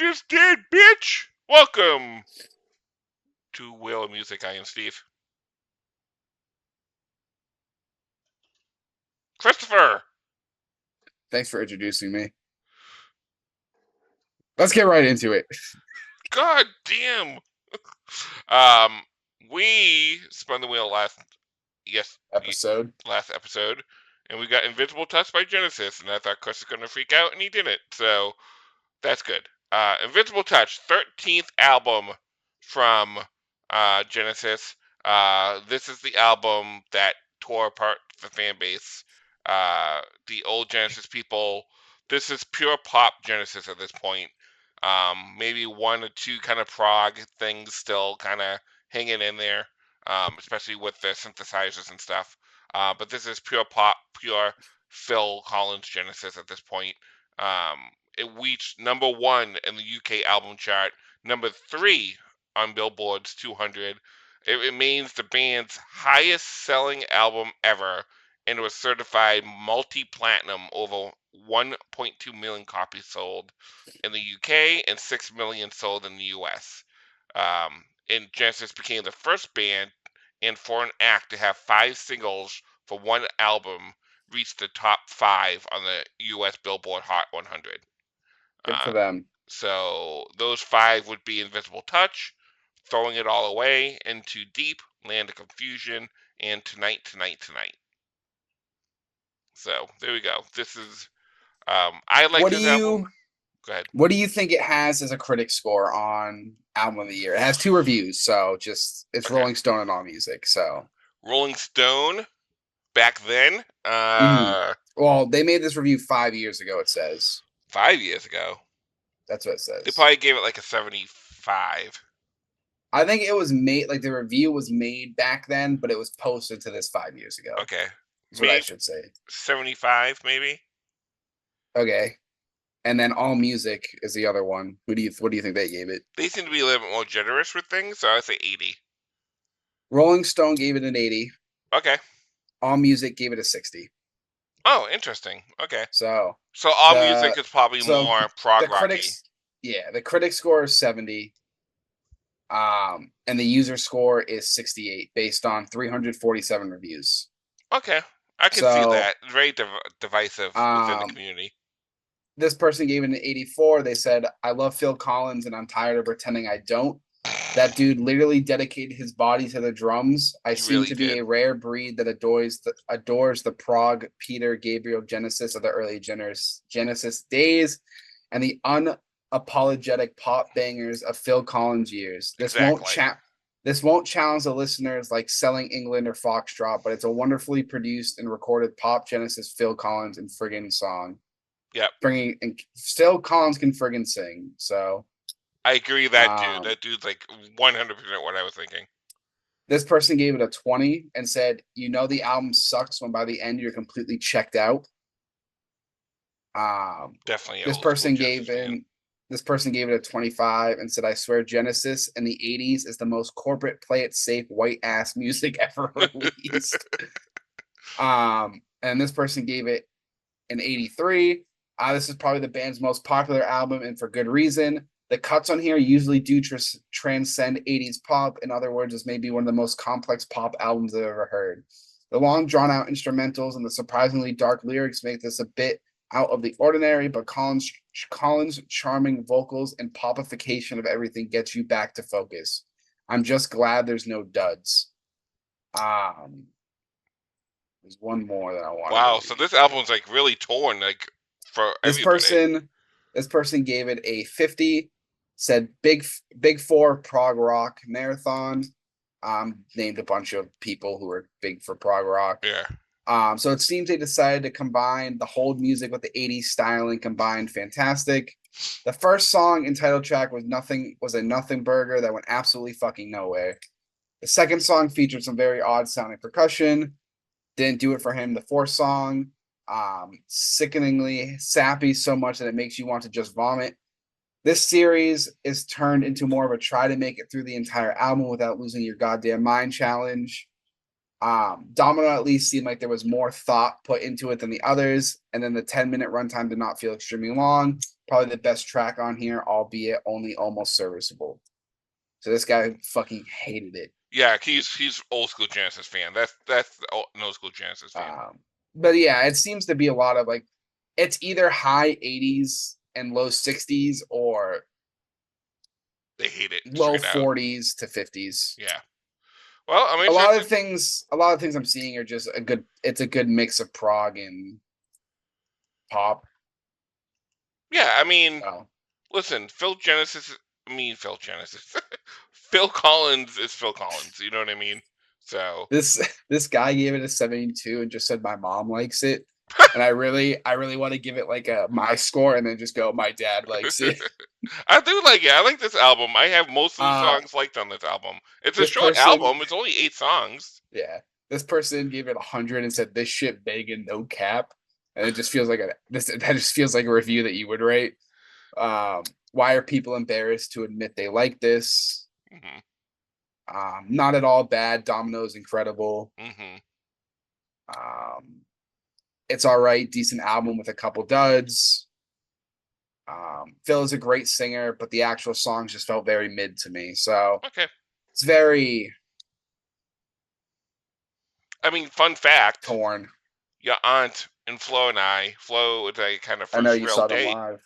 just did, bitch! Welcome to Whale of Music. I am Steve. Christopher! Thanks for introducing me. Let's get right into it. God damn! We spun the wheel last episode, and we got Invincible Touch by Genesis, and I thought Chris was gonna freak out, and he didn't, so that's good. Invincible Touch, 13th album from Genesis. This is the album that tore apart the fan base. The old Genesis people. This is pure pop Genesis at this point. Maybe one or two kind of prog things still kind of hanging in there, especially with the synthesizers and stuff. But this is pure pop, pure Phil Collins Genesis at this point. It reached number 1 in the UK album chart, number 3 on Billboard's 200. It remains the band's highest selling album ever, and it was certified multi-platinum, over 1.2 million copies sold in the UK and 6 million sold in the US. And Genesis became the first band and foreign act to have 5 singles for one album reach the top 5 on the US Billboard Hot 100. Good for them. So those 5 would be Invisible Touch, Throwing It All Away, Into Deep, Land of Confusion, and Tonight, Tonight, Tonight. So there we go. This is I like this album. Go ahead. What do you think it has as a critic score on Album of the Year? It has 2 reviews, so it's okay. Rolling Stone and AllMusic. So Rolling Stone back then. Well, they made this review 5 years ago. It says 5 years ago. That's what it says. They probably gave it like a 75. I think it was made, like the review was made back then, but it was posted to this 5 years ago. Okay. That's what I should say. 75, maybe. Okay. And then AllMusic is the other one. What do you think they gave it? They seem to be a little bit more generous with things, so I'd say 80. Rolling Stone gave it an 80. Okay. AllMusic gave it a 60. Oh, interesting. Okay. So AllMusic is probably more prog rocky. The critic score is 70. And the user score is 68 based on 347 reviews. Okay. I can see that. Very divisive within the community. This person gave it an 84. They said, I love Phil Collins and I'm tired of pretending I don't. That dude literally dedicated his body to the drums. I seem to be a rare breed that adores the prog Peter Gabriel Genesis of the early Genesis days and the unapologetic pop bangers of Phil Collins years. This won't challenge the listeners like Selling England or Foxtrot, but it's a wonderfully produced and recorded pop Genesis Phil Collins and friggin' song. Yep. And still Collins can friggin' sing. So I agree with that dude. That dude's like 100% what I was thinking. This person gave it a 20 and said, the album sucks when by the end you're completely checked out. Definitely. This person gave it a 25 and said, I swear Genesis in the 80s is the most corporate play it safe white ass music ever released. And this person gave it an 83. This is probably the band's most popular album, and for good reason. The cuts on here usually do transcend 80s pop. In other words, this may be one of the most complex pop albums I've ever heard. The long, drawn-out instrumentals and the surprisingly dark lyrics make this a bit out of the ordinary, but Collins' charming vocals and popification of everything gets you back to focus. I'm just glad there's no duds. There's one more that I want. Wow, so this album's like really torn, like for everybody. This person gave it a 50. Said big four prog rock marathon. Named a bunch of people who are big for prog rock. Yeah. So it seems they decided to combine the hold music with the 80s styling combined. Fantastic. The first song and title track was a nothing burger that went absolutely fucking nowhere. The second song featured some very odd sounding percussion. Didn't do it for him. The fourth song, sickeningly sappy so much that it makes you want to just vomit. This series is turned into more of a try to make it through the entire album without losing your goddamn mind challenge. Domino at least seemed like there was more thought put into it than the others, and then the 10-minute runtime did not feel extremely long. Probably the best track on here, albeit only almost serviceable. So this guy fucking hated it. Yeah, he's old school Genesis fan. That's an old school Genesis fan. But yeah, it seems to be a lot of like, it's either high 80s and low 60s or they hate it low straight out. 40s to 50s. Yeah. Well, I'm A lot interested. of things, a lot of things I'm seeing are just a good. It's a good mix of prog and pop. Yeah, I mean, So listen, Phil Genesis. Phil Collins is Phil Collins. You know what I mean? So this guy gave it a 72 and just said my mom likes it. And I really want to give it like a my score and then just go my dad likes it. I do like it. I like this album. I have most of the Uh songs liked on this album. It's a this short person, album. It's only 8 songs. yeah, this person gave it 100 and said this shit big and no cap. And it just feels like that just feels like a review that you would write. Why are people embarrassed to admit they like this? Mm-hmm. Not at all bad. Domino's incredible. Mm-hmm. It's all right. Decent album with a couple duds. Phil is a great singer, but the actual songs just felt very mid to me. So Okay. it's very. I mean, fun fact: torn. your aunt and Flo and Flo was a kind of I know first you real saw them date. live.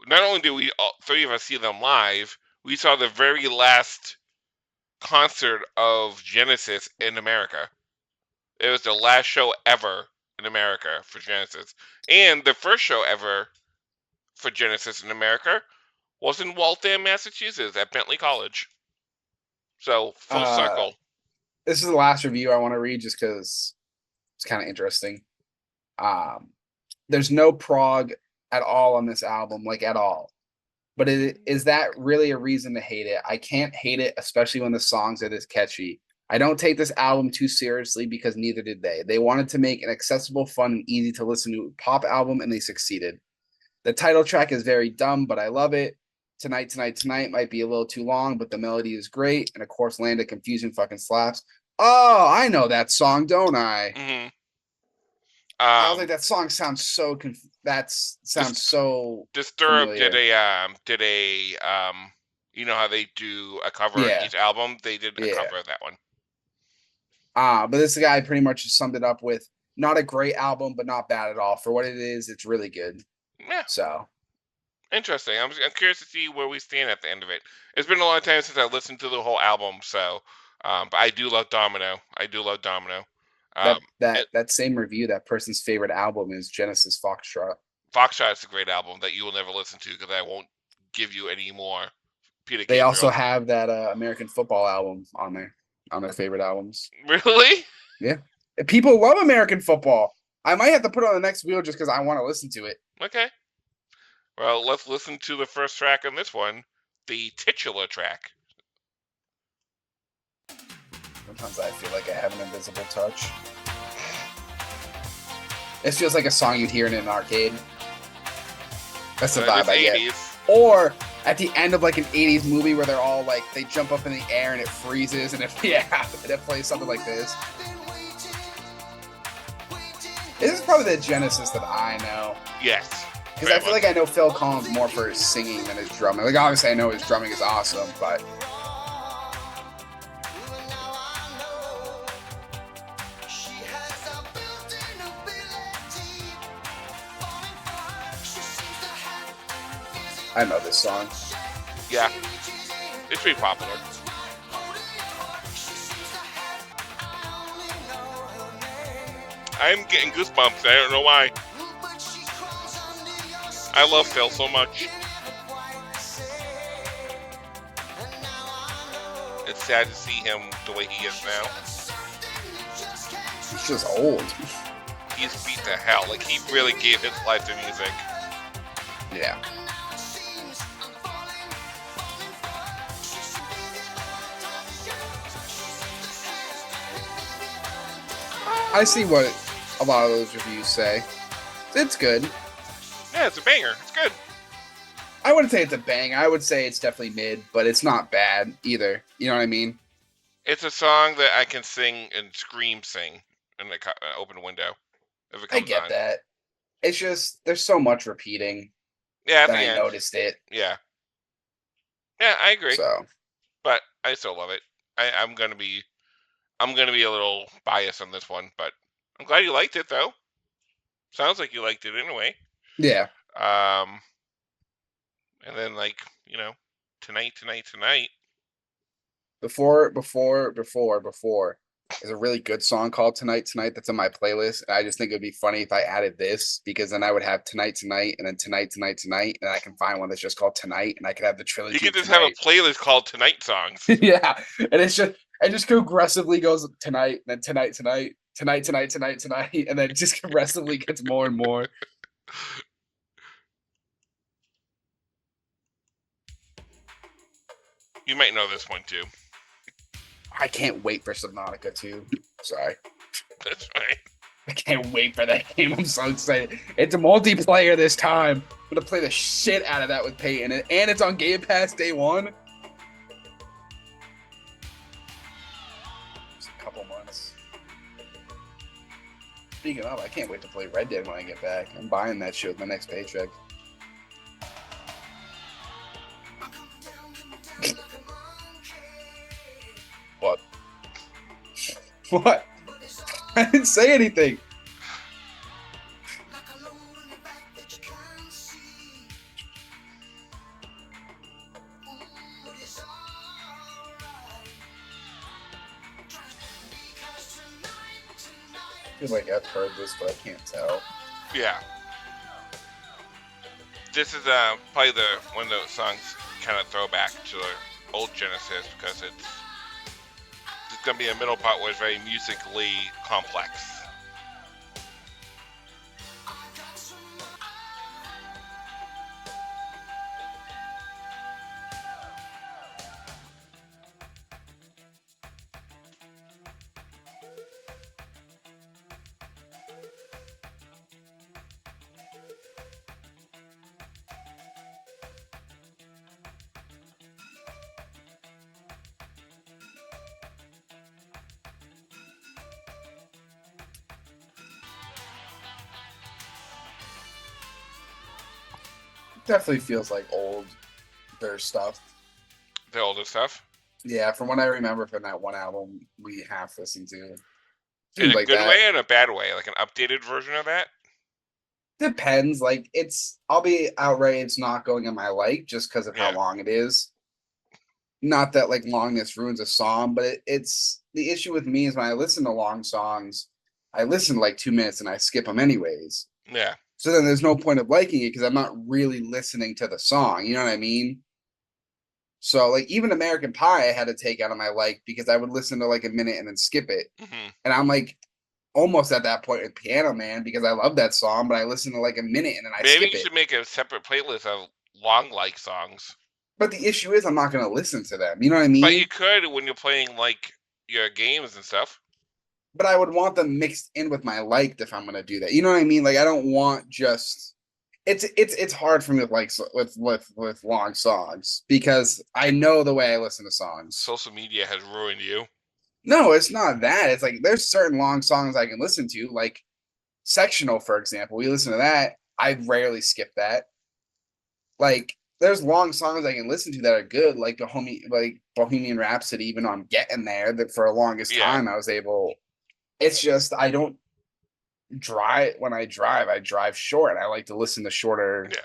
Not only did we all 3 of us see them live, we saw the very last concert of Genesis in America. It was the last show ever in America for Genesis, and the first show ever for Genesis in America was in Waltham, Massachusetts, at Bentley College. So full circle. This is the last review I want to read just because it's kind of interesting. There's no prog at all on this album, like at all. But is that really a reason to hate it? I can't hate it, especially when the songs are this catchy. I don't take this album too seriously because neither did they. They wanted to make an accessible, fun, and easy to listen to pop album, and they succeeded. The title track is very dumb, but I love it. Tonight, Tonight, Tonight might be a little too long, but the melody is great. And of course, Land of Confusion fucking slaps. Oh, I know that song, don't I? Mm-hmm. I was like, that song sounds so sounds so Disturbed familiar. did a you know how they do a cover on Yeah. each album? They did a cover of that one. But this guy pretty much summed it up with not a great album, but not bad at all. For what it is, it's really good. Yeah. So interesting. I'm curious to see where we stand at the end of it. It's been a long time since I listened to the whole album, so but I do love Domino. that same review, that person's favorite album is Genesis Foxtrot. Foxtrot is a great album that you will never listen to because I won't give you any more Peter They Gabriel. also have that American football album on their favorite albums. Really? Yeah. People love American football. I might have to put it on the next wheel just because I want to listen to it. Okay. Well, let's listen to the first track on this one, the titular track. Sometimes I feel like I have an invisible touch. This feels like a song you'd hear in an arcade. That's the vibe I get. Or at the end of like an 80s movie where they're all like, they jump up in the air and it freezes and it plays something like this. This is probably the Genesis that I know. Yes. Because I feel like I know Phil Collins more for his singing than his drumming. Like, obviously I know his drumming is awesome, but... I know this song. Yeah. It's pretty popular. I'm getting goosebumps. I don't know why. I love Phil so much. It's sad to see him the way he is now. He's just old. He's beat to hell. Like, he really gave his life to music. Yeah. I see what a lot of those reviews say. It's good. Yeah, it's a banger. It's good. I wouldn't say it's a bang. I would say it's definitely mid, but it's not bad either. You know what I mean? It's a song that I can sing and scream sing in the open window. If it comes I get on. that. It's just, there's so much repeating. Yeah, at then the I end. noticed it. Yeah. Yeah, I agree. So But I still love it. I'm gonna be a little biased on this one, but I'm glad you liked it though. Sounds like you liked it anyway. yeah. Um, and then like tonight. Before. There's a really good song called Tonight that's on my playlist. And I just think it would be funny if I added this because then I would have Tonight, and then Tonight, and I can find one that's just called Tonight, and I could have the You trilogy could of just have a Tonight. playlist called Tonight Songs. Yeah. And it just progressively goes tonight, and then tonight, and then it just progressively gets more and more. You might know this one too. I can't wait for Subnautica 2. Sorry. That's right. I can't wait for that game. I'm so excited. It's a multiplayer this time. I'm gonna play the shit out of that with Peyton, and it's on Game Pass day one. Just a couple months. Speaking of, I can't wait to play Red Dead when I get back. I'm buying that shit with my next paycheck. What? What? I didn't say anything. I feel like I've heard this, but I can't tell. Yeah. This is probably one of those songs kind of throwback to the old Genesis because it's gonna be a middle part where it's very musically complex. Definitely feels like older stuff. The older stuff. Yeah, from what I remember from that one album we half listened to. In Seems a like good that. way and a bad way, like an updated version of that. Depends. Like I'll be outright. It's not going in my like just because of how Yeah. long it is. Not that like longness ruins a song, but it's the issue with me is when I listen to long songs, I listen to like 2 minutes and I skip them anyways. Yeah. So then there's no point of liking it because I'm not really listening to the song. You know what I mean? So like even American Pie, I had to take out of my like because I would listen to like a minute and then skip it, Mm-hmm. and I'm like almost at that point with Piano Man because I love that song, but I listen to like a minute and then I Maybe skip you it. should make a separate playlist of long like songs. But the issue is I'm not going to listen to them. You know what I But you mean? could when you're playing like your games and stuff. But I would want them mixed in with my liked if I'm going to do that. You know what I mean? Like I don't want just it's hard for me with like with long songs because I know the way I listen to songs. Social media has ruined you. No, it's not that. It's like there's certain long songs I can listen to, like Sectional, for example. We listen to that. I rarely skip that. Like there's long songs I can listen to that are good, like Bohemian Rhapsody, even though I'm getting there, that for the longest Yeah. time I was able. It's just I don't drive when I drive short. I like to listen to shorter Yeah.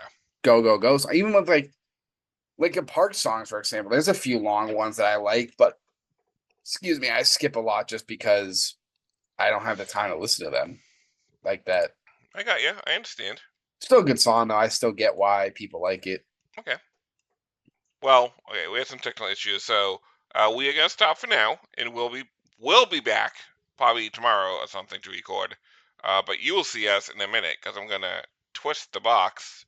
go. So even with like a Park songs, for example, there's a few long ones that I like, but excuse me, I skip a lot just because I don't have the time to listen to them like that. I got you. I understand. Still a good song though. I still get why people like it. Okay. Well, okay, we have some technical issues, so we are gonna stop for now, and we'll be back probably tomorrow or something to record. But you will see us in a minute because I'm gonna twist the box,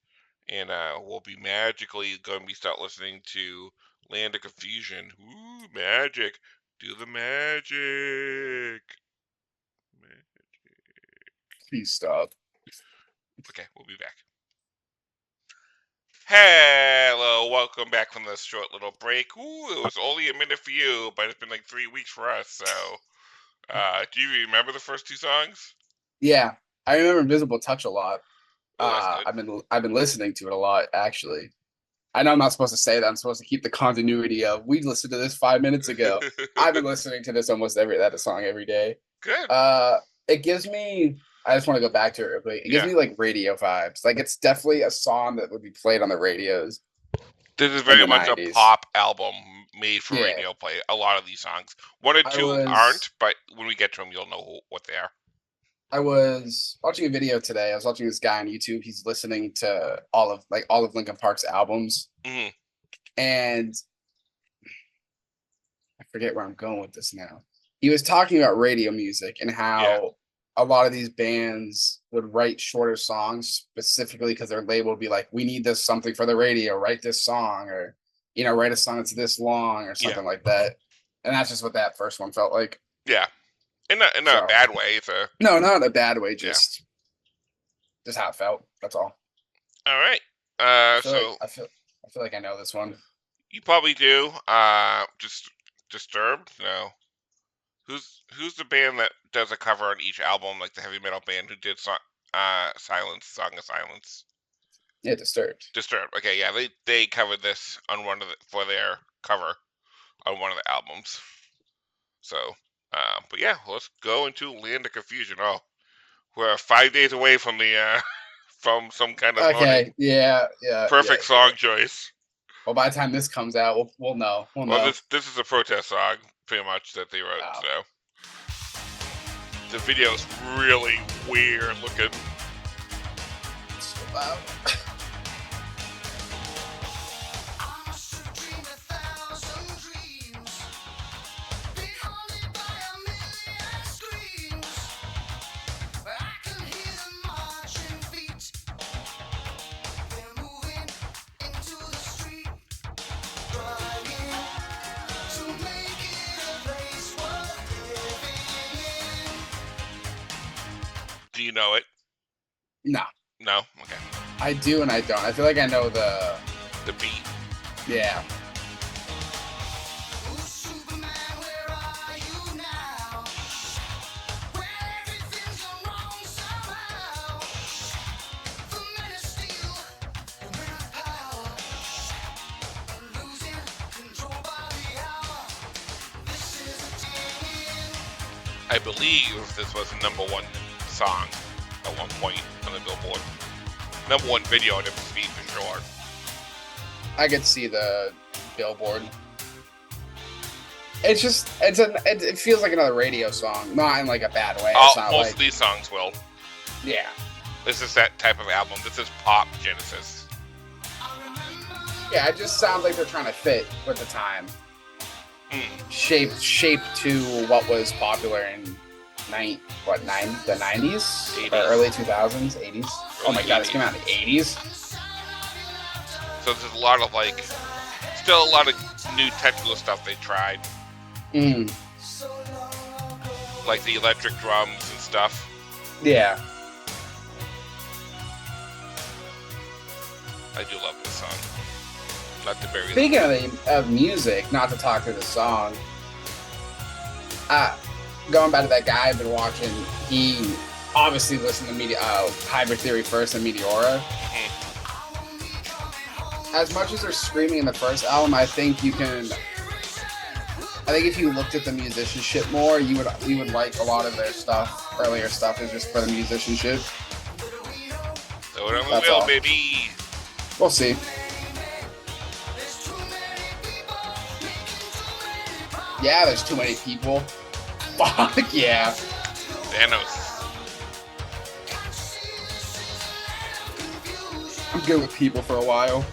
and we'll be magically going to be start listening to Land of Confusion. Ooh, magic! Do the magic. Please stop. Okay, we'll be back. Hello, welcome back from this short little break. Ooh, it was only a minute for you, but it's been like 3 weeks for us. So, do you remember the first two songs? Yeah, I remember Invisible Touch a lot. Oh, that's good. I've been listening to it a lot actually. I know I'm not supposed to say that. I'm supposed to keep the continuity of we listened to this 5 minutes ago. I've been listening to this almost that song every day. Good. It gives me. I just want to go back to it real quick. It gives Yeah. me like radio vibes. Like it's definitely a song that would be played on the radios This is in very the much a '90s. pop album made for Yeah, radio play. A lot of these songs. One or I two was aren't, but when we get to them, you'll know what they are. I was watching a video today. I was watching this guy on YouTube. He's listening to all of Linkin Park's albums, Hmm. and I forget where I'm going with this now. He was talking about radio music and Yeah. how a lot of these bands would write shorter songs specifically because their label would be like, "We need this something for the radio. Write this song, or write a song that's this long, or Yeah. something like that." And that's just what that first one felt like. Yeah. In a So bad way. It's a no, not in a bad way. yeah. Just how it felt. That's all. All right. I feel like So I feel like I know this one. you probably do. Just Disturbed. No. Who's the band that does a cover on each album, like the heavy metal band who did Silence, Song of Silence? Yeah, Disturbed. Disturbed. Okay, yeah, they covered this on for their cover on one of the albums. So, but yeah, let's go into Land of Confusion. Oh, we're 5 days away from the from some kind of voting. Okay. Yeah. Yeah. Yeah. Perfect song choice. Well, by the time this comes out, we'll know. We'll Well, know. this is a protest song, pretty much that they wrote. Oh. So the video's really weird looking. So loud. Do you know it? No, No? Okay. I do and I don't. I feel like I know the. The beat. Yeah. I believe this was the #1 song at one point on the Billboard. #1 video on MTV for sure. I could see the billboard. It feels like another radio song, not in like a bad way. It's not Most like of these songs will. yeah. This is that type of album. This is pop Genesis. Yeah, it just sounds like they're trying to fit with the time. Shape to what was popular in the 90s, 80s. or early 2000s, 80s. Oh my god, this came out in the 80s. So there's a lot of still a lot of new technical stuff they tried, like the electric drums and stuff. Yeah. I do love this song. Not to bury Speaking of music, not to talk through the song, going back to that guy I've been watching, he obviously listened to Hybrid Theory first and Meteora. As much as they're screaming in the first album, I think if you looked at the musicianship more, you would like a lot of their stuff. Earlier stuff is just for the musicianship. So it will, baby. We'll see. Yeah, there's too many people. Fuck yeah. Thanos. I'm good with people for a while.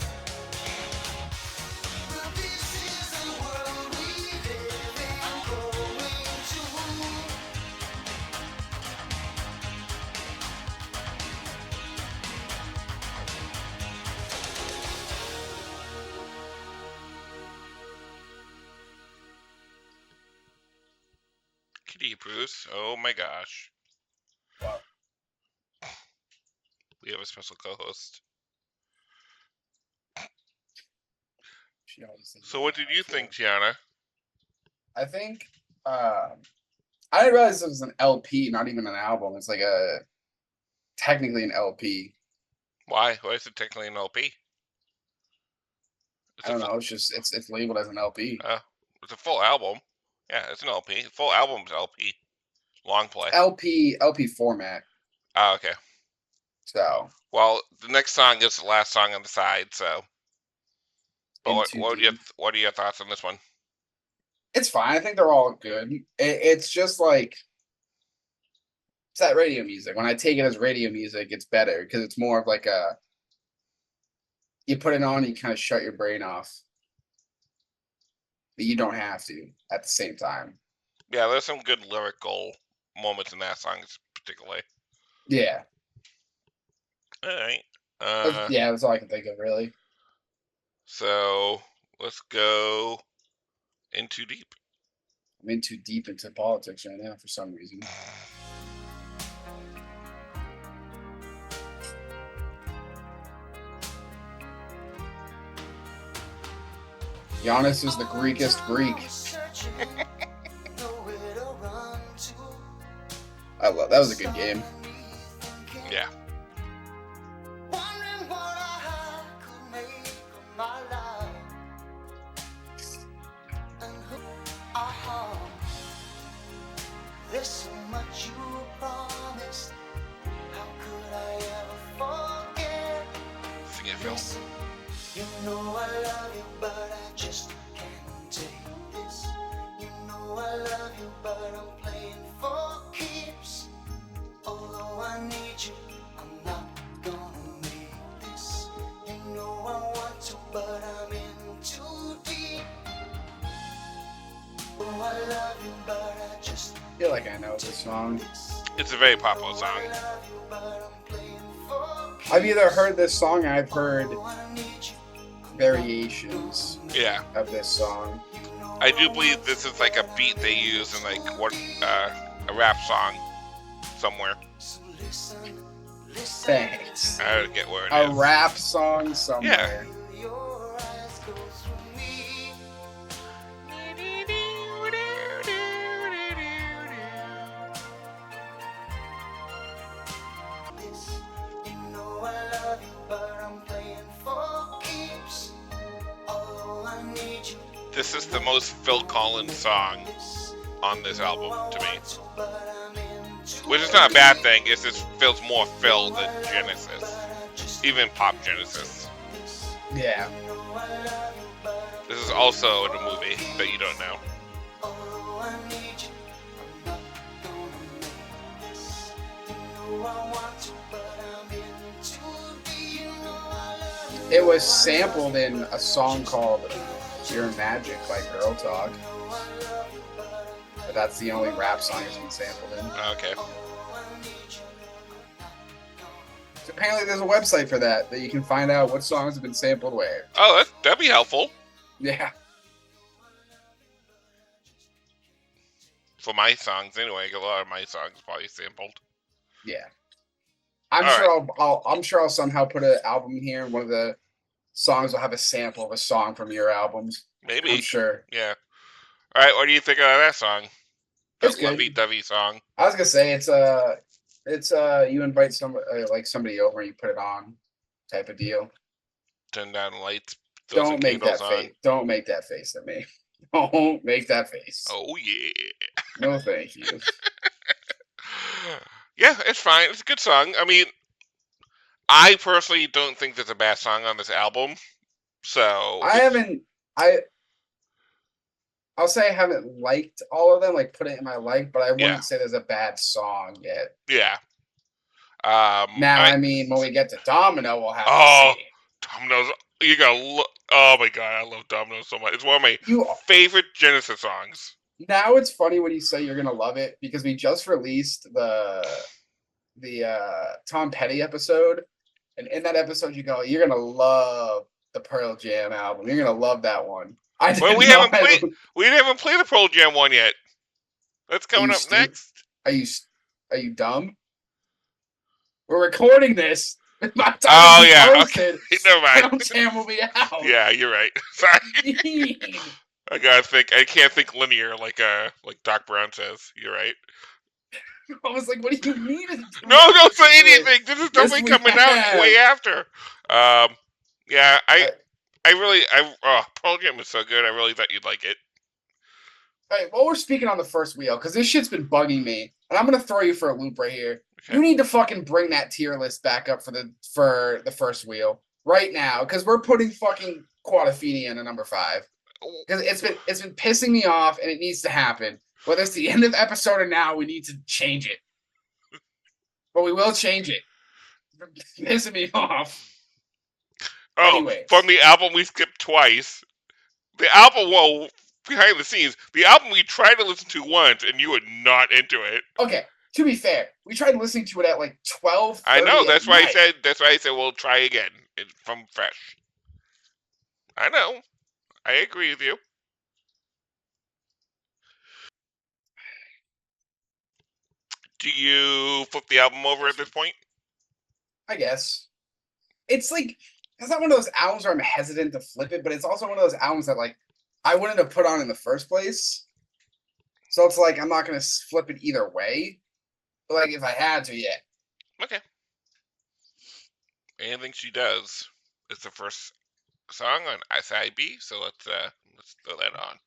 Kitty Bruce. Oh my gosh. Wow. We have a special co-host. So what did you think, Tiana? I think I didn't realize it was an LP, not even an album. It's like technically an LP. Why? Why is it technically an LP? I don't know. It's labeled as an LP. It's a full album. Yeah, it's an LP. Full album's LP. Long It's play. LP format. Oh, okay. So. Well, the next song is the last song on the side. So, but Into deep. what are your thoughts on this one? It's fine. I think they're all good. It's just like it's that radio music. When I take it as radio music, it's better because it's more of like a you put it on, you kind of shut your brain off, but you don't have to at the same time. Yeah, there's some good lyrical moments in that song, particularly. Yeah. All right. Yeah, that's all I can think of, really. So let's go in too deep. I'm in too deep into politics right now for some reason. Giannis is the Greekest Greek. I love that. Was a good game. Yeah. There's so much you promised. How could I ever forget? Sing it, Phil. You know I love you, but I just can't take this. You know I love you, but I'm playing for keeps. Although I need you, I'm not gonna make this. You know I want to, but I'm in too deep. Oh, I love you, but I just I feel like I know this song. It's a very popular song. I've either heard this song or I've heard variations of this song. I do believe this is like a beat they use in like what a rap song somewhere. Thanks. I don't get where it a is. rap song somewhere. Yeah. This is the most Phil Collins song on this album to me. Which is not a bad thing, it just feels more Phil than Genesis. Even pop Genesis. Yeah. This is also in a movie that you don't know. It was sampled in a song called Your Magic by Girl Talk. But that's the only rap song it's been sampled in. Okay. So apparently there's a website for that you can find out what songs have been sampled where. Oh, that'd be helpful. Yeah. For my songs, anyway. A lot of my songs probably sampled. Yeah. I'm sure I'll somehow put an album here, and one of the songs will have a sample of a song from your albums. Maybe. I'm sure. Yeah. All right. What do you think of that song? It's That good. lovey-dovey song. I was gonna say it's you invite somebody over and you put it on, type of deal. Turn down the lights. Don't make that face. Don't make that face at me. Don't make that face. Oh yeah. No, thank you. Yeah, it's fine. It's a good song. I mean, I personally don't think there's a bad song on this album. So I'll say I haven't liked all of them, like put it in my like, but I wouldn't say there's a bad song yet. Yeah. Now, I mean, when we get to Domino, we'll have to see. Domino's, you gotta oh my god, I love Domino so much. It's one of my favorite Genesis songs. Now it's funny when you say you're gonna love it because we just released the Tom Petty episode, and in that episode you go, you're gonna love the Pearl Jam album. You're gonna love that one. We haven't played the Pearl Jam one yet. That's coming up next. Are you dumb? We're recording this. Oh yeah. Okay. Never mind. Pearl Jam will be out. Yeah, you're right. Sorry. I can't think linear like Doc Brown says. You're right. I was like, what do you mean? No, don't say anything. This is definitely coming out way after. Yeah, Pearl Jam is so good. I really thought you'd like it. All right, while we're speaking on the first wheel, because this shit's been bugging me, and I'm gonna throw you for a loop right here. Okay. You need to fucking bring that tier list back up for the first wheel right now, because we're putting fucking Quadrophenia in a number 5. Because it's been pissing me off, and it needs to happen. Whether it's the end of the episode or now, we need to change it. But we will change it. It's pissing me off. Oh, anyways. From the album we skipped twice. The album, well, behind the scenes, the album we tried to listen to once, and you were not into it. Okay, to be fair, we tried listening to it at like 12. I know. That's why I said we'll try again from fresh. I know. I agree with you. Do you flip the album over at this point? I guess. It's like, it's not one of those albums where I'm hesitant to flip it, but it's also one of those albums that, like, I wouldn't have put on in the first place. So it's like, I'm not going to flip it either way. But, like, if I had to, yeah. Okay. Anything She Does is the first song on SIB, so let's throw that on.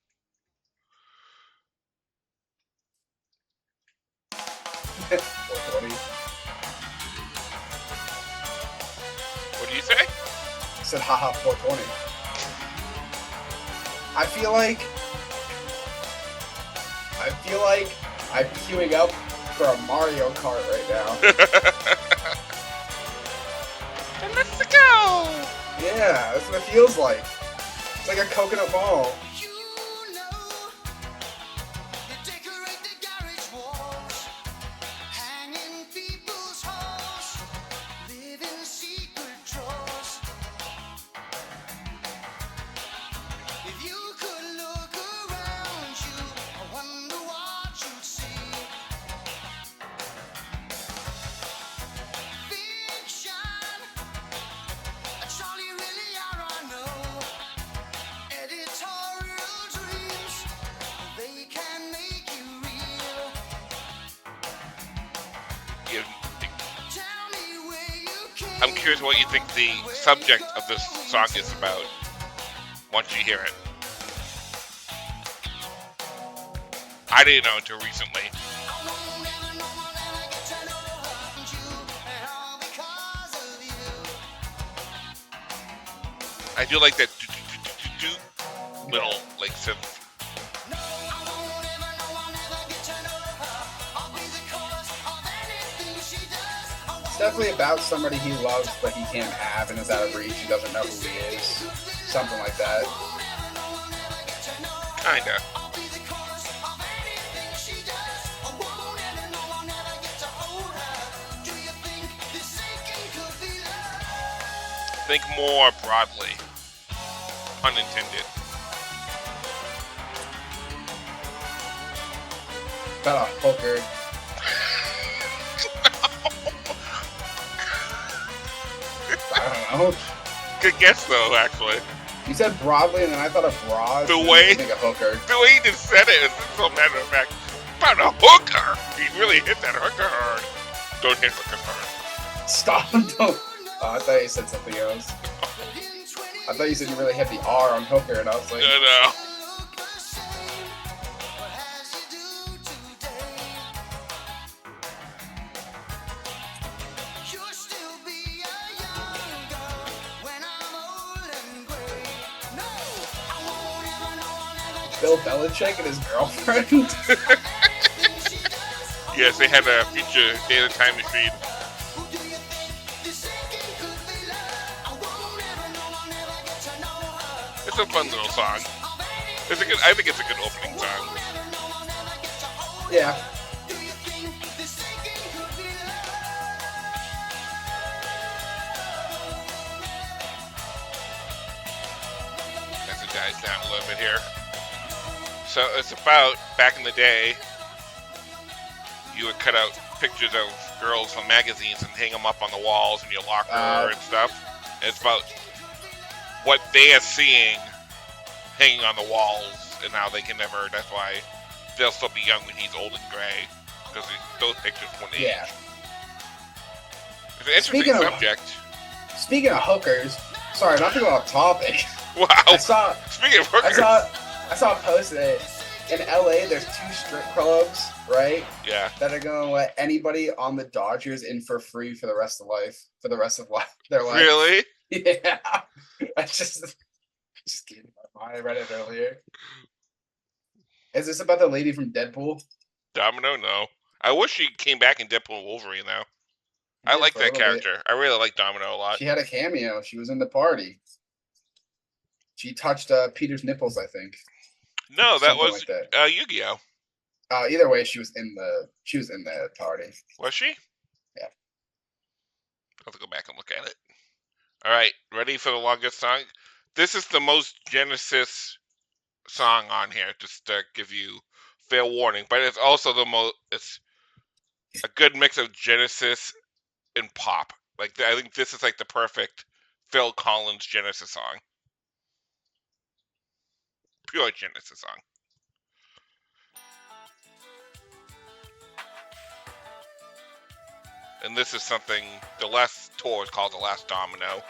What do you say? I said haha 420. I feel like I'm queuing up for a Mario Kart right now. Let's go! Yeah, that's what it feels like. It's like a coconut ball. I'm curious what you think the subject of this song is about once you hear it. I didn't know until recently. I do like that little like synth. It's definitely about somebody he loves but he can't have and is out of reach. He doesn't know who he is. Something like that. Kinda. Think more broadly. Pun intended. About a hooker. I don't know. Good guess though, actually. You said broadly, and then I thought of broad. The way a hooker. The way you just said it is so matter of fact. About a hooker. He really hit that hooker hard. Don't hit hookers hard. Stop! Don't. Oh, I thought you said something else. I thought you said you really hit the R on hooker, and I was like, no. Bill Belichick and his girlfriend? Yes, they had a future data time machine. It's a fun little song. I think it's a good opening song. Yeah. As it dies down a little bit here. So it's about, back in the day, you would cut out pictures of girls from magazines and hang them up on the walls in your locker and stuff. And it's about what they are seeing hanging on the walls and how they can never, that's why they'll still be young when he's old and gray. because those pictures won't age. Yeah. It's an interesting subject. Speaking of hookers, sorry, not to go off topic. Wow. Speaking of hookers. I saw a post that in LA there's 2 strip clubs, right? Yeah. That are gonna let anybody on the Dodgers in for free for the rest of their life. Really? Yeah. I just came to my mind. I read it earlier. Is this about the lady from Deadpool? Domino? No. I wish she came back in Deadpool and Wolverine, though. I like that character. I really like Domino a lot. She had a cameo. She was in the party. She touched Peter's nipples, I think. No, that was like Yu-Gi-Oh. Either way, she was in the party. Was she? Yeah. I'll have to go back and look at it. All right, ready for the longest song? This is the most Genesis song on here, just to give you fair warning. But it's also it's a good mix of Genesis and pop. Like, I think this is like the perfect Phil Collins Genesis song. Pure Genesis song. And this is something, the last tour is called The Last Domino.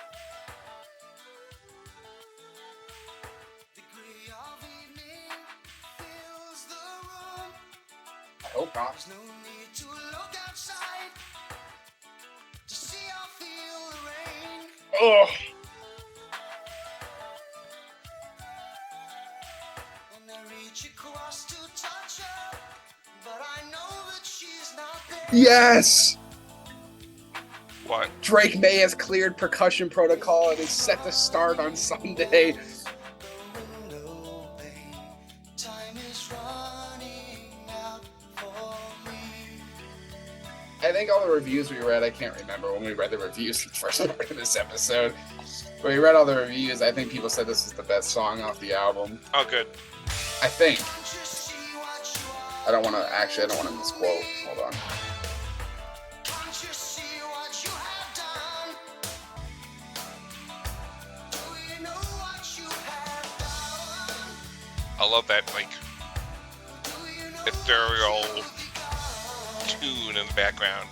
I hope not. Oh. Yes! What? Drake May has cleared percussion protocol and is set to start on Sunday. I think all the reviews we read, I can't remember when we read the reviews in the first part of this episode. When we read all the reviews, I think people said this is the best song off the album. Oh, good. I think. I don't want to misquote. Hold on. I love that, like, ethereal tune in the background.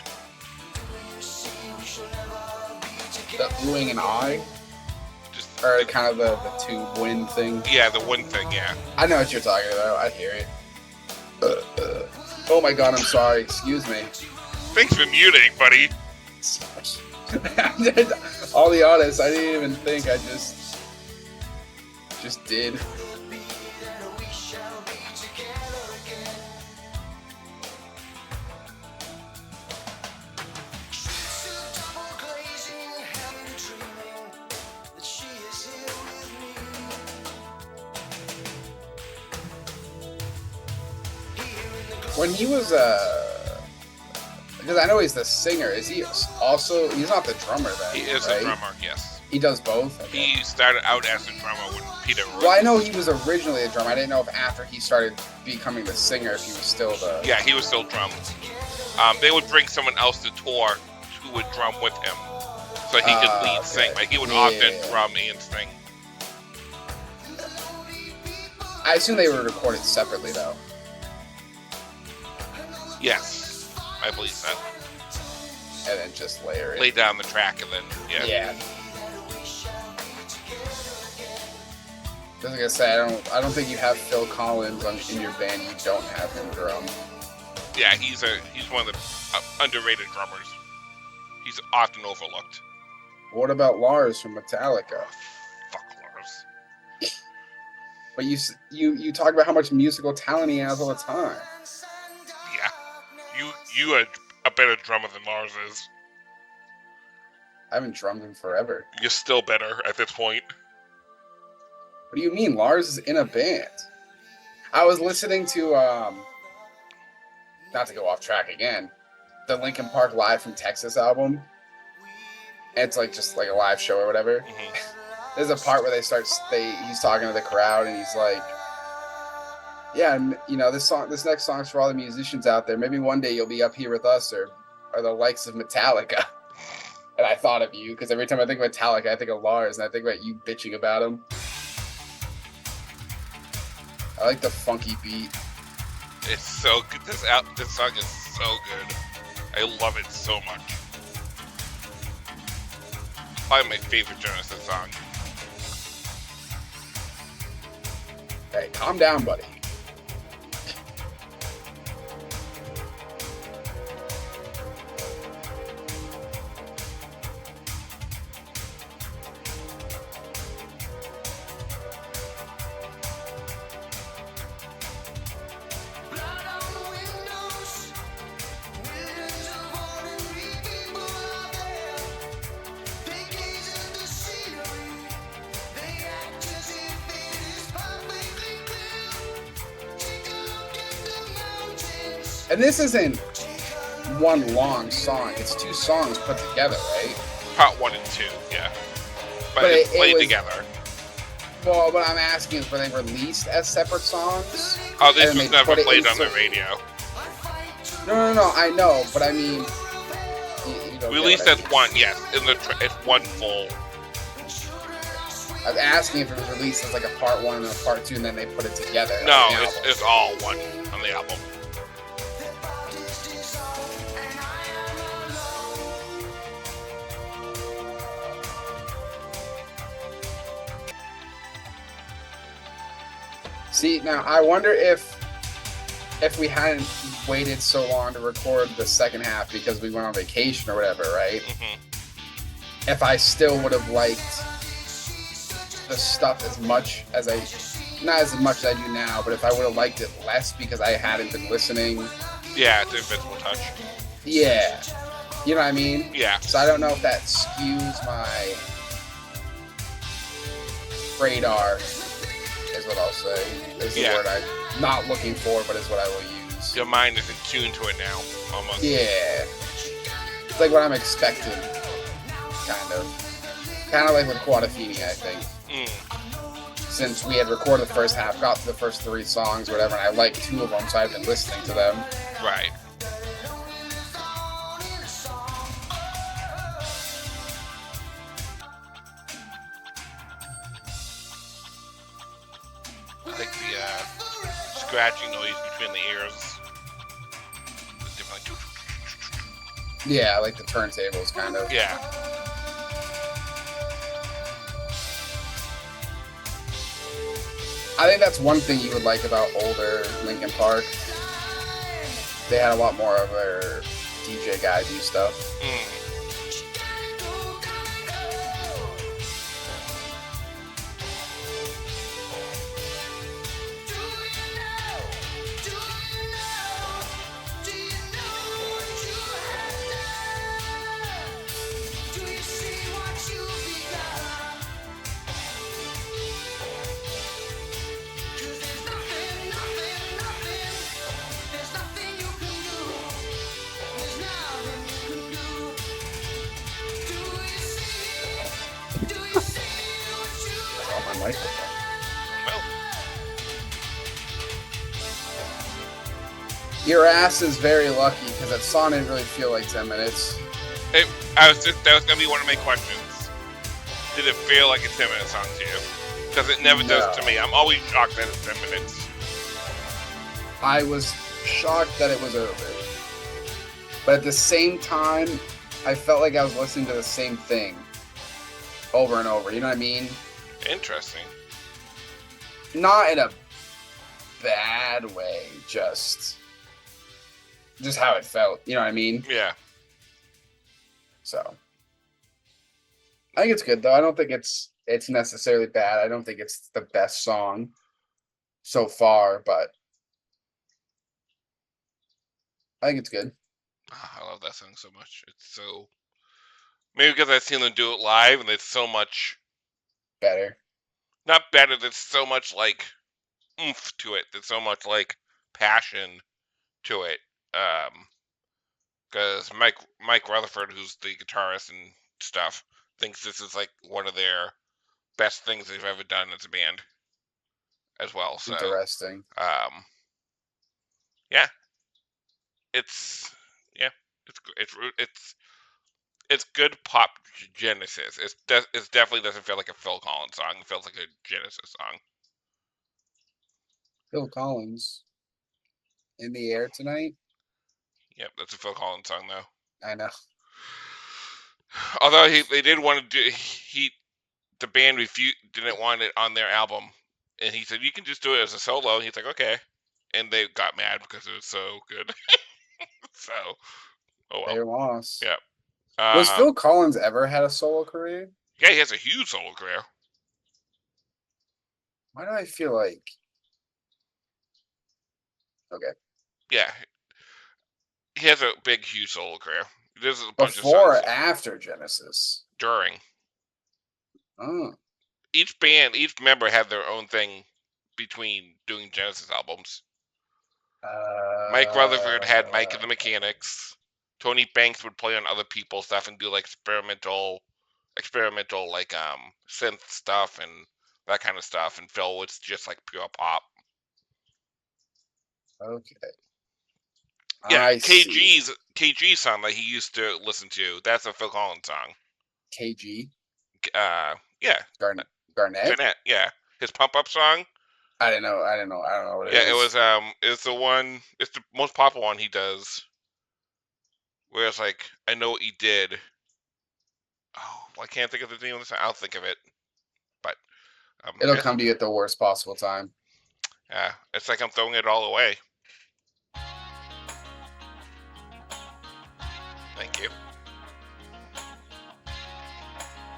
The oohing and ahhing? Or kind of the tube wind thing? Yeah, the wind thing, yeah. I know what you're talking about. I hear it. Oh my god, I'm sorry. Excuse me. Thanks for muting, buddy. I'll be honest, I didn't even think. I just did. When he was because I know he's the singer. Is he also? He's not the drummer then. He is right? the drummer. Yes. He does both. Okay. He started out as the drummer when Peter. Well, I know he was originally a drummer. I didn't know if after he started becoming the singer, if he was still the. Yeah, he was still drummed. They would bring someone else to tour who would drum with him, so he could lead sing. Like he would often drum and sing. I assume they were recorded separately though. Yes, I believe so. And then just layer it. Lay down the track and then, yeah. Yeah. I was gonna say, I don't think you have Phil Collins in your band. You don't have him drum. Yeah, he's one of the underrated drummers. He's often overlooked. What about Lars from Metallica? Fuck Lars. But you talk about how much musical talent he has all the time. You are a better drummer than Lars is. I haven't drummed him forever. You're still better at this point. What do you mean? Lars is in a band. I was listening to, not to go off track again, the Linkin Park Live from Texas album. And it's like just like a live show or whatever. Mm-hmm. There's a part where he's talking to the crowd and he's like, yeah, and this next song's for all the musicians out there. Maybe one day you'll be up here with us or the likes of Metallica. And I thought of you because every time I think of Metallica, I think of Lars, and I think about you bitching about him. I like the funky beat. It's so good. This song is so good. I love it so much. Probably my favorite Genesis song. Hey, calm down, buddy. And this isn't one long song. It's two songs put together, right? Part 1 and 2, yeah. But But it's it played was- together. Well, what I'm asking is, were they released as separate songs? Oh, this and was they never put it played on into- the radio. No, I know, but I mean... you don't Released get what I as mean. one, yes. It's one full. I was asking if it was released as like a part 1 and a part 2, and then they put it together. on No, the album. it's all one on the album. See, now I wonder if we hadn't waited so long to record the second half because we went on vacation or whatever, right? Mm-hmm. If I still would have liked the stuff as much as not as much as I do now, but if I would have liked it less because I hadn't been listening. Yeah, it's Invisible Touch. Yeah. You know what I mean? Yeah. So I don't know if that skews my radar, is what I'll say. Is the Yeah. word I'm not looking for, but is what I will use. Your mind is in tune to it now, almost. Yeah. It's like what I'm expecting, kind of. Kind of like with Quadafini, I think. Since we had recorded the first half, got to the first 3 songs, whatever, and I liked 2 of them, so I've been listening to them. Right. I like the scratching noise between the ears. It's different, like, Yeah, I like the turntables, kind of. yeah. I think that's one thing you would like about older Linkin Park. They had a lot more of their DJ guy do stuff. On my microphone. Well, Your ass is very lucky because that song didn't really feel like 10 minutes. that was gonna be one of my questions. Did it feel like a 10-minute song to you? Because it never does to me. I'm always shocked that it's 10 minutes. I was shocked that it was over. But at the same time, I felt like I was listening to the same thing over and over. You know what I mean? Interesting. Not in a bad way, just how it felt. You know what I mean? Yeah. So I think it's good though. I don't think it's necessarily bad. I don't think it's the best song so far, but I think it's good. I love that song so much. It's so... Maybe because I've seen them do it live, and it's so much... Better. Not better, there's so much, like, oomph to it. There's so much, like, passion to it. Because Mike Rutherford, who's the guitarist and stuff, thinks this is, like, one of their best things they've ever done as a band as well. So, Interesting. yeah. It's good pop Genesis. It definitely doesn't feel like a Phil Collins song. It feels like a Genesis song. Phil Collins. In the Air Tonight. Yep, that's a Phil Collins song, though. I know. Although they did want to do, the band didn't want it on their album, and he said you can just do it as a solo. And he's like, okay, and they got mad because it was so good. So, oh well. Their loss. Yeah. Was Phil Collins ever had a solo career? Yeah, he has a huge solo career. Why do I feel like? Okay. Yeah, he has a big, huge solo career. There's a bunch Before of or after Genesis? during. Oh. Each member had their own thing between doing Genesis albums. Mike Rutherford had Mike and the Mechanics. Tony Banks would play on other people's stuff and do like experimental like synth stuff and that kind of stuff. And Phil was just like pure pop. Okay. Yeah, KG's song that he used to listen to. That's a Phil Collins song. KG. Yeah. Garnett. Yeah. His pump up song. I don't know what it is. Yeah, it's the one. It's the most popular one he does. Where it's like, I know what you did. Oh, I can't think of the name of the song. I'll think of it. But it'll come to you at the worst possible time. Yeah, it's like I'm throwing it all away. Thank you.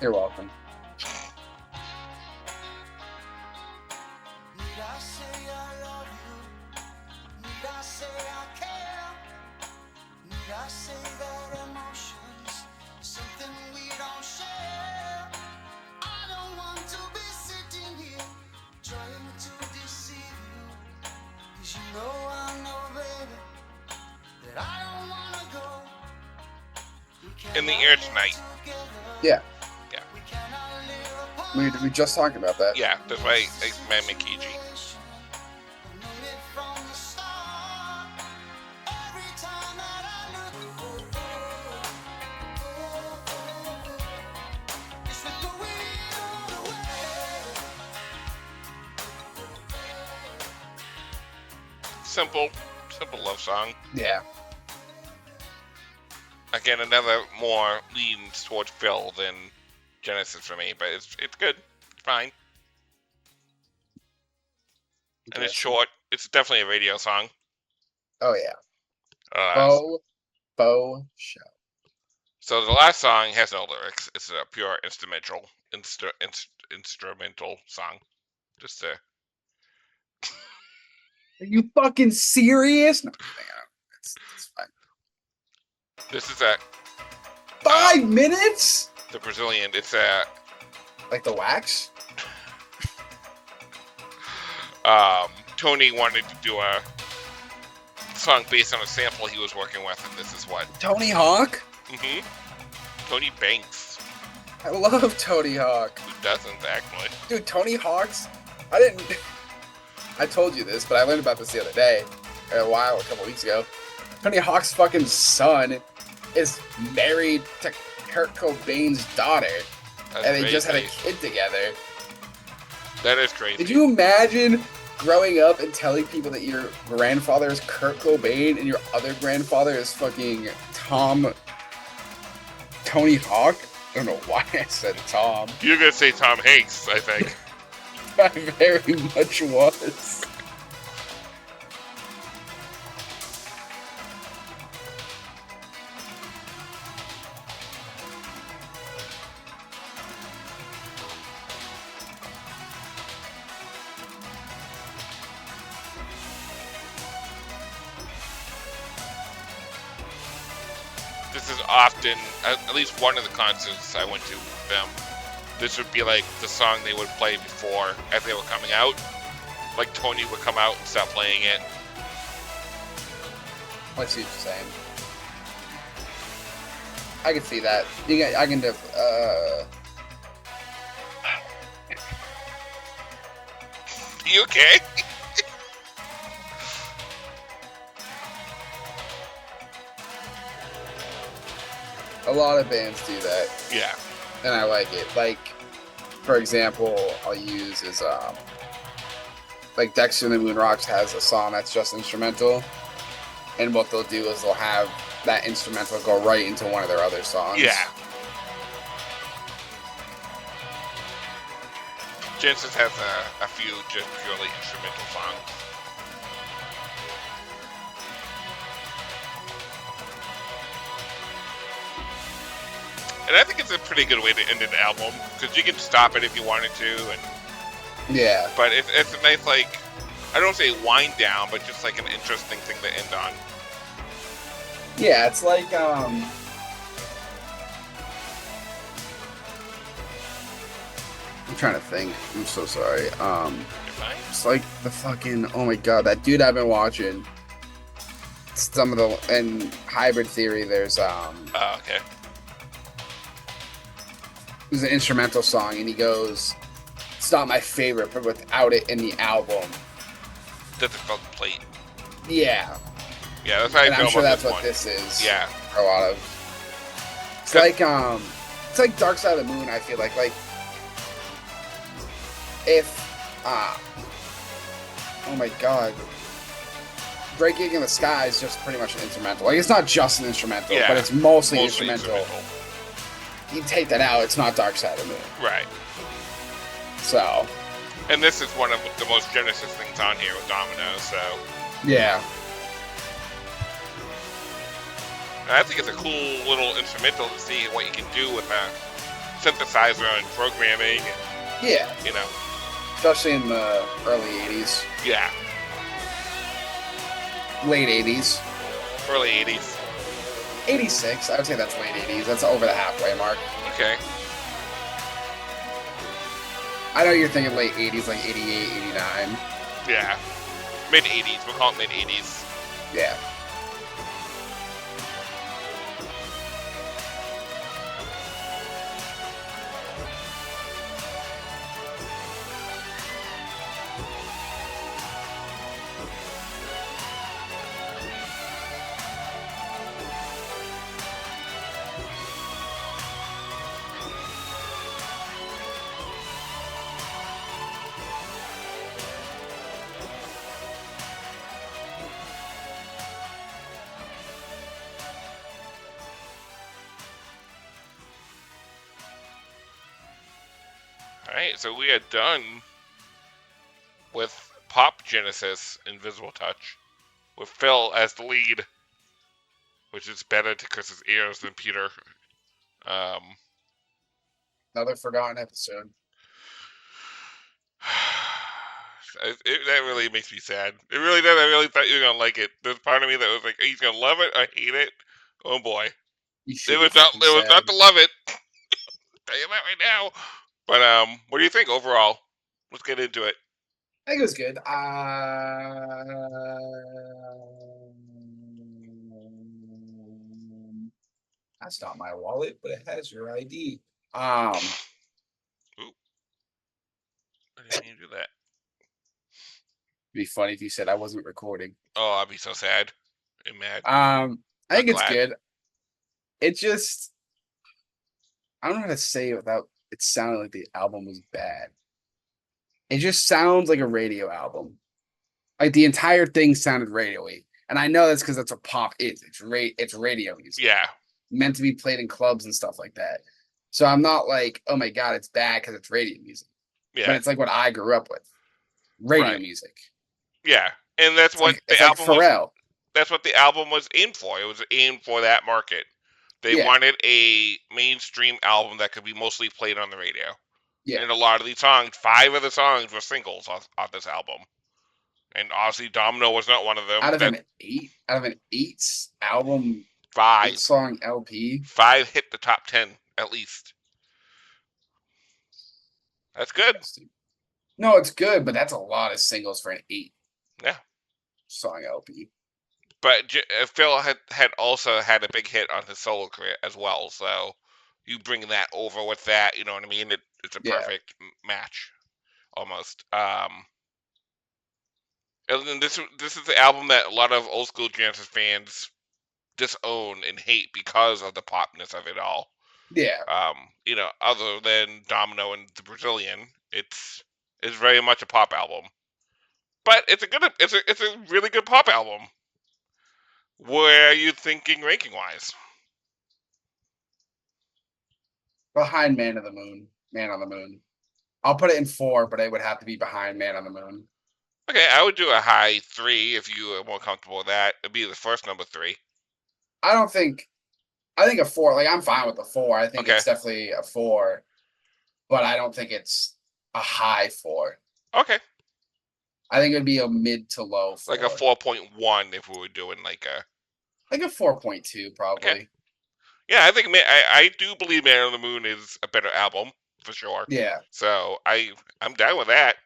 You're welcome. Need I say I love you? Need I say I care? Need I say that emotions something we don't share? I don't want to be sitting here trying to deceive you, 'cause you know, baby, that I don't wanna go. In the Air Tonight. Yeah. Yeah. We just talked about that. Yeah, that's why I make KG. Simple love song. Yeah. Again, another more leans towards Phil than Genesis for me, but it's good. It's fine. And it's short. It's definitely a radio song. Oh yeah. Faux show. So the last song has no lyrics. It's a pure instrumental song. Just to. Are you fucking serious? No, it's fine. This is a 5 minutes. The Brazilian. It's a like the Wax. Tony wanted to do a song based on a sample he was working with, and this is what Tony Hawk. Tony Banks. I love Tony Hawk. Who doesn't actually? Dude, Tony Hawk's. I told you this, but I learned about this the other day, or a couple weeks ago. Tony Hawk's fucking son is married to Kurt Cobain's daughter, and they just had a kid together. That is crazy. Did you imagine growing up and telling people that your grandfather is Kurt Cobain and your other grandfather is fucking Tony Hawk? I don't know why I said Tom. You're gonna say Tom Hanks, I think. I very much was. This is often, at least one of the concerts I went to with them, this would be like the song they would play before, as they were coming out. Like Tony would come out and start playing it. I see what you're saying. I can see that. I can do. You okay? A lot of bands do that. Yeah. And I like it. Like, for example, I'll use is like Dexter and the Moon Rocks has a song that's just instrumental, And what they'll do is they'll have that instrumental go right into one of their other songs. Yeah. Genesis has a few just purely instrumental songs. And I think it's a pretty good way to end an album, because you can stop it if you wanted to. Yeah. But it's a nice, like, I don't say wind down, but just like an interesting thing to end on. Yeah, it's like, I'm trying to think. I'm so sorry. It's like the fucking, oh my god, that dude I've been watching. Some of the, in Hybrid Theory, there's, okay. There's an instrumental song, and he goes, it's not my favorite, but without it in the album. That's called Plate. Yeah. Yeah, that's how I feel I'm sure about that's this what one. this is. Yeah. For a lot of. It's like Dark Side of the Moon, I feel like if oh my god. Breaking in the Sky is just pretty much an instrumental. Like, it's not just an instrumental, but it's mostly instrumental. You take that out, it's not Dark Side of the Moon. Right. So. And this is one of the most Genesis things on here with Domino, so. Yeah. And I think it's a cool little instrumental to see what you can do with a synthesizer and programming. And, yeah. You know. Especially in the early 80s. Yeah. Late 80s. Early 80s. 86. I would say that's late 80s. That's over the halfway mark. Okay. I know you're thinking late 80s, like 88, 89. Yeah. Mid 80s. We'll call it mid 80s. Yeah. Alright, so we are done with Pop Genesis Invisible Touch, with Phil as the lead, which is better to Chris's ears than Peter. Another forgotten episode. That really makes me sad. It really does. I really thought you were going to like it. There's part of me that was like, he's going to love it or hate it. Oh boy. It was not to love it. Tell you that right now. But what do you think overall? Let's get into it. I think it was good. That's not my wallet, but it has your ID. Ooh. I didn't mean to do that. It'd be funny if you said I wasn't recording. Oh, I'd be so sad and mad. I think it's good. It just, I don't know how to say it without it sounding like the album was bad. It just sounds like a radio album. Like the entire thing sounded radio-y. And I know that's because that's what pop is. It's radio music. Yeah. Meant to be played in clubs and stuff like that. So I'm not like, oh my god, it's bad because it's radio music. Yeah. But it's like what I grew up with. Radio music. Yeah. And that's what the album was. That's what the album was aimed for. It was aimed for that market. They wanted a mainstream album that could be mostly played on the radio. Yeah. And a lot of these songs, 5 of the songs were singles off this album. And obviously Domino was not one of them. Out of an 8 album, 5 8-song LP. 5 hit the top 10 at least. That's good. No, it's good, but that's a lot of singles for an 8-song LP. But Phil had also had a big hit on his solo career as well, so you bring that over with that, you know what I mean? It's a perfect match, almost. And this is the album that a lot of old school Genesis fans disown and hate because of the popness of it all. Yeah. You know, other than Domino and the Brazilian, it's very much a pop album. But it's a really good pop album. Where are you thinking ranking wise? Behind Man on the Moon. Man on the Moon. I'll put it in 4, but it would have to be behind Man on the Moon. Okay, I would do a high 3 if you are more comfortable with that. It'd be the first number 3. I think a 4. Like I'm fine with the 4. I think Okay. it's definitely a 4, but I don't think it's a high 4. Okay. I think it'd be a mid to low 4. Like a 4.1 if we were doing like a 4.2 probably. Okay. Yeah, I think I do believe Man on the Moon is a better album for sure. Yeah. So I'm down with that.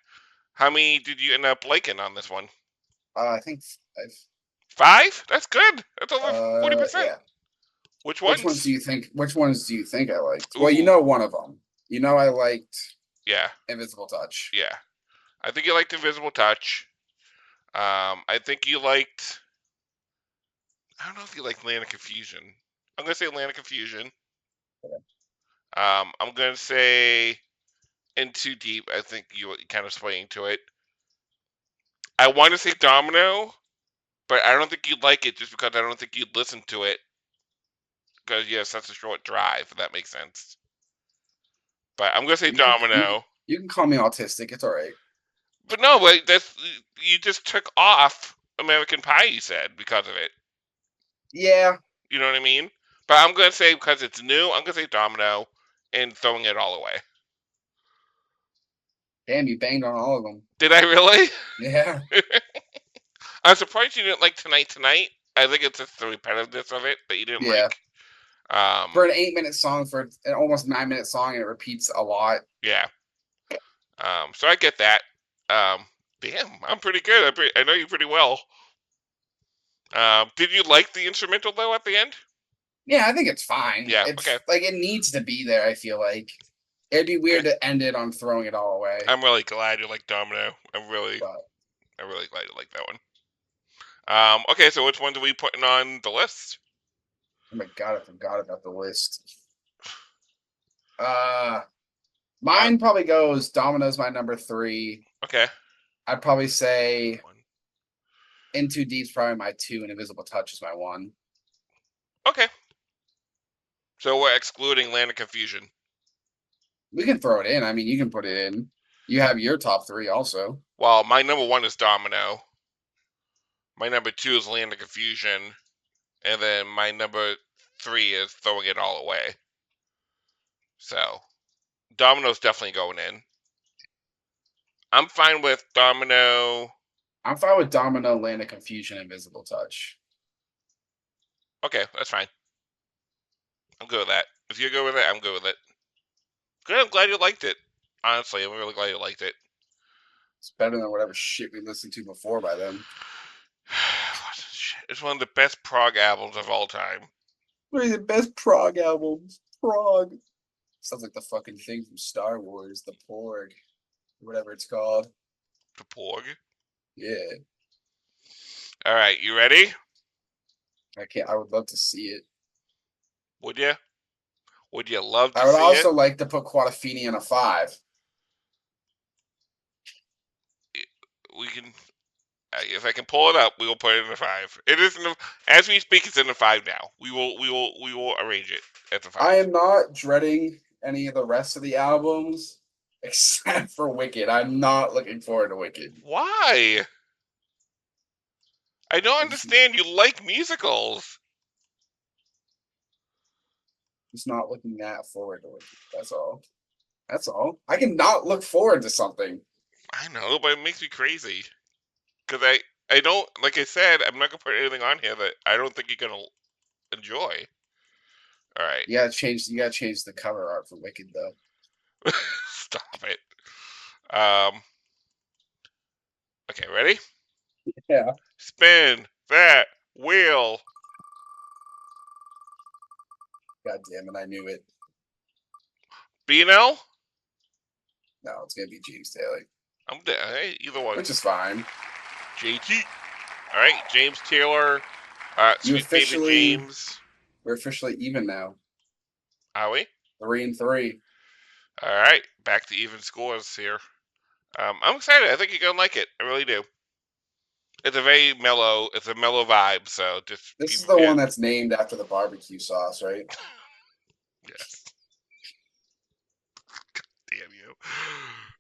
How many did you end up liking on this one? I think 5. 5? That's good. That's over 40%. Yeah. Which ones? Which ones do you think I liked? Ooh. Well, you know one of them. You know I liked Yeah. Invisible Touch. Yeah. I think you liked Invisible Touch. I think you liked I don't know if you like Land of Confusion. I'm gonna say Land of Confusion. Okay. I'm gonna say In Too Deep. I think you kind of swaying to it. I want to say Domino, but I don't think you'd like it just because I don't think you'd listen to it because you have such a short drive. If that makes sense. But I'm gonna say Domino. You can call me autistic. It's all right. But no, but that's you just took off American Pie. You said because of it. Yeah. You know what I mean? But I'm gonna say because it's new, I'm gonna say Domino and throwing it all away. Damn, you banged on all of them. Did I really? Yeah. I'm surprised you didn't like Tonight. I think it's just the repetitiveness of it that you didn't like. For an 8-minute song, for an almost 9-minute song, it repeats a lot. Yeah. So I get that. Damn, I'm pretty good. I know you pretty well. Did you like the instrumental though at the end? Yeah, I think it's fine. Yeah, it's okay. like it needs to be there. I feel like it'd be weird to end it on throwing it all away. I'm really glad you like Domino. I'm really glad you like that one. Okay, so which ones are we putting on the list? Oh my god, I forgot about the list. Mine probably goes Domino's my number 3. Okay. I'd probably say In Too Deep's probably my 2, and Invisible Touch is my 1. Okay. So we're excluding Land of Confusion. We can throw it in. I mean, you can put it in. You have your top 3 also. Well, my number 1 is Domino. My number 2 is Land of Confusion. And then my number 3 is Throwing It All Away. So, Domino's definitely going in. I'm fine with Domino. I'm fine with Domino, Land of Confusion, Invisible Touch. Okay, that's fine. I'm good with that. If you're good with it, I'm good with it. Good, I'm glad you liked it. Honestly, I'm really glad you liked it. It's better than whatever shit we listened to before by then. It's one of the best prog albums of all time. One of the best prog albums. Prog. Sounds like the fucking thing from Star Wars, the Porg. Whatever it's called. The Porg? Yeah. Alright, you ready? I would love to see it. Would you? Would you love to see I would it? also like to put Quadafini in a 5. We can, if I can pull it up, we will put it in a 5. It is as we speak. It's in a 5 now. We will arrange it at the 5. I am not dreading any of the rest of the albums except for Wicked. I'm not looking forward to Wicked. Why? I don't understand. You like musicals. Just not looking that forward to Wicked. That's all. That's all. I can not look forward to something. I know, but it makes me crazy. Because I don't, like I said, I'm not going to put anything on here that I don't think you're going to enjoy. All right. You gotta change the cover art for Wicked, though. Stop it. Okay, ready? Yeah. Spin that wheel. God damn it, I knew it. B&L? No, it's gonna be James Taylor. I'm dead. Hey, either one. Which is fine. JT. All right, James Taylor. Sweet Baby James. We're officially even now. Are we? 3-3. All right, back to even scores here. I'm excited. I think you're gonna like it. I really do. It's a very mellow. It's a mellow vibe. So just This be is the prepared. one that's named after the barbecue sauce, right? Yes. Damn you.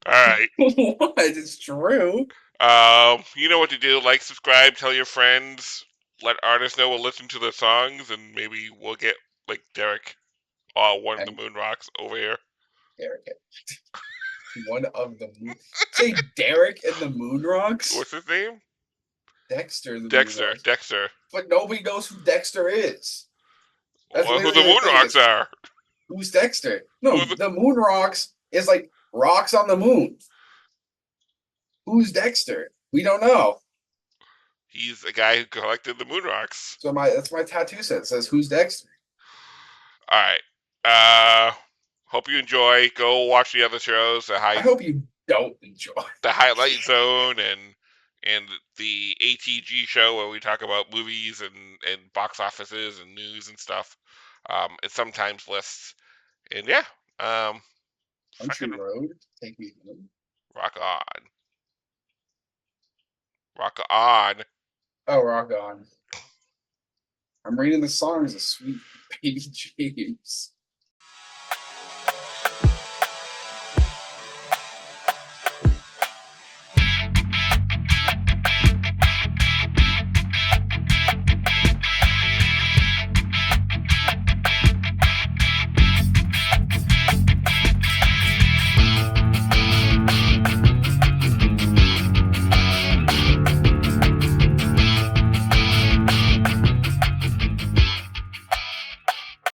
All right. What? It's true. You know what to do. Like, subscribe, tell your friends, let artists know we'll listen to their songs, and maybe we'll get like Derek, one of the And moon rocks over here. Derek. One of the moon. Say Derek and the Moon Rocks. What's his name? Dexter and the Moon Dexter. Rocks. Dexter. But nobody knows who Dexter is. That's Well, who the literally moon the thing. rocks are? Who's Dexter? No, The... the Moon Rocks is like rocks on the moon. Who's Dexter? We don't know. He's a guy who collected the moon rocks. So that's my tattoo set. It says, "Who's Dexter?" All right. Hope you enjoy. Go watch the other shows. I hope you don't enjoy. The Highlight Zone and the ATG show where we talk about movies and box offices and news and stuff. And sometimes lists. And yeah. Country Road, take me home. Rock on. Rock on. Oh, rock on. I'm reading the songs of Sweet Baby James.